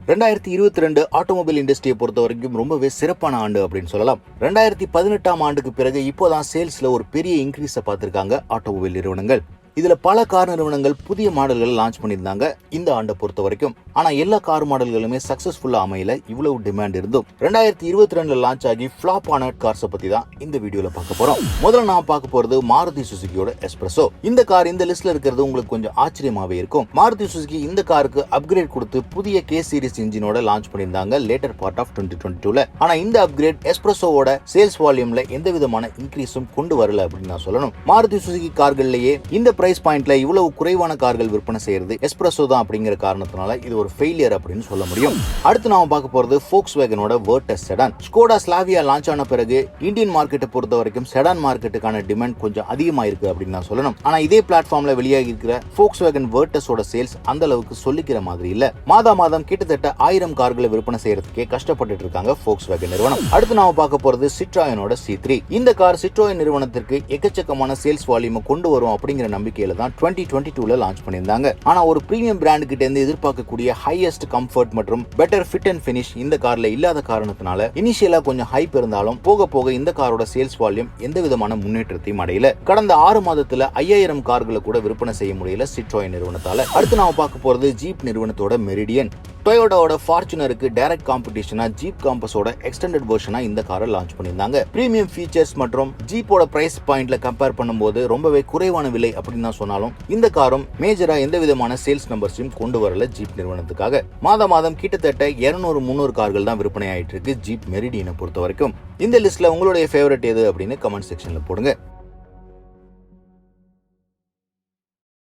2022 automobile இண்டஸ்ட்ரியை பொறுத்த வரைக்கும் ரொம்பவே சிறப்பான ஆண்டு அப்படின்னு சொல்லலாம். 2018ஆம் ஆண்டுக்கு பிறகு இப்போதான் சேல்ஸ்ல ஒரு பெரிய இன்க்ரீஸை பார்த்திருக்காங்க ஆட்டோமொபைல் நிறுவனங்கள். இதுல பல கார் நிறுவனங்கள் புதிய மாடல்கள் லான்ச் பண்ணியிருந்தாங்க இந்த ஆண்டை பொறுத்த வரைக்கும். ஆனா எல்லா கார் மாடல்களுமே சக்சஸ்ஃபுல்லா அமையல. இவ்வளவு டிமாண்ட் இருந்தும் 2022 லான்ச் ஆகி ஃபிளாப் ஆன கார்ஸை பத்தி தான் இந்த வீடியோல பார்க்க போறோம். முதல்ல நான் பார்க்க போறது மாருதி சுசுகியோட எஸ்பிரஸோ. இந்த கார் இந்த லிஸ்ட்ல இருக்கிறது உங்களுக்கு கொஞ்சம் ஆச்சரியமாவே இருக்கும். மாருதி சுசுகி இந்த காருக்கு அப்கிரேட் கொடுத்து புதிய கே சீரிஸ் இன்ஜினோட லான்ச் பண்ணியிருந்தாங்க லேட்டர் பார்ட் ஆஃப் 2022ல. ஆனா இந்த அப்கிரேட் எஸ்பிரஸோவோட சேல்ஸ் வால்யூம்ல எந்த விதமான இன்க்ரீஸும் கொண்டு வரல அப்படின்னு நான் சொல்லணும். மாருதி சுசுகி கார்கள்லயே இந்த பிரைஸ் பாயிண்ட்ல இவ்வளவு குறைவான கார்கள் விற்பனை செய்யறது எஸ்பிரஸோ தான் அப்படிங்கிற காரணத்தினால இது ஒரு ஃபெயிலியர் அப்படின்னு சொல்ல முடியும். அடுத்து நாம பார்க்க போறது Volkswagenோட Virtus sedan. Skoda Slavia launch ஆன பிறகு இந்தியன் மார்க்கெட்டை பொறுத்த வரைக்கும் செடான் மார்க்கெட்டுக்கான டிமாண்ட் கொஞ்சம் அதிகமா இருக்கு அப்படின்னு நான் சொல்லணும். ஆனா இதே பிளாட்ஃபார்ம்ல வெளியாகி இருக்கிற Volkswagen Virtusோட சேல்ஸ் அந்த அளவுக்கு சொல்லிக்கிற மாதிரி இல்ல. மாதம் கிட்டத்தட்ட 1000 கார்களை விற்பனை செய்யறதுக்கே கஷ்டப்பட்டு இருக்காங்க Volkswagen நிறுவனம். அடுத்து நாம பார்க்க போறது CITROENோட C3. இந்த கார் CITROEN நிறுவனத்திற்கு எக்கச்சக்கமான சேல்ஸ் வால்யூமை கொண்டு வரும் அப்படிங்கிற நம்பிக்கையில தான் 2022ல லான்ச் பண்ணியிருந்தாங்க. ஆனா ஒரு பிரீமியம் பிராண்ட் கிட்ட இருந்து எதிர்பார்க்கக்கூடிய ஹையஸ்ட் கம்ஃபர்ட் மற்றும் பெட்டர் ஃபிட் அண்ட் ஃபினிஷ் இந்த கார்ல இல்லாத காரணத்தினால இனிஷியலா கொஞ்சம் ஹைப் இருந்தாலும் போக போக இந்த காரோட சேல்ஸ் வால்யூம் எந்த விதமான முன்னேற்றத்தையும் அடையல. கடந்த 6 மாதத்துல 5000 கார்களை கூட விற்பனை செய்ய முடியல CITROEN நிறுவனத்தால. அடுத்து நாம பார்க்க போறது ஜீப் நிறுவனத்தோட மெரிடியன். டொயோட்டாவோட ஃபார்ச்சுனருக்கு டைரக்ட் காம்படிஷனா ஜீப் காம்பஸோட எக்ஸ்டெண்டட் வெர்ஷனா இந்த காரை லான்ச் பண்ணியிருந்தாங்க. பிரீமியம் ஃபீச்சர்ஸ் மற்றும் ஜீப்போட பிரைஸ் பாயிண்ட்ல கம்பேர் பண்ணும்போது ரொம்பவே குறைவான விலை அப்படின்னு தான் சொன்னாலும் இந்த காரும் மேஜரா எந்த விதமான சேல்ஸ் நம்பர்ஸையும் கொண்டு வரல ஜீப் நிறுவனத்துக்காக. மாதம் கிட்டத்தட்ட 200-300 கார்கள் தான் விற்பனை ஆயிட்டு இருக்கு ஜீப் மெரிடியனை பொறுத்த வரைக்கும். இந்த லிஸ்ட்ல உங்களுடைய ஃபேவரட் எது அப்படின்னு கமெண்ட் செக்ஷன்ல போடுங்க.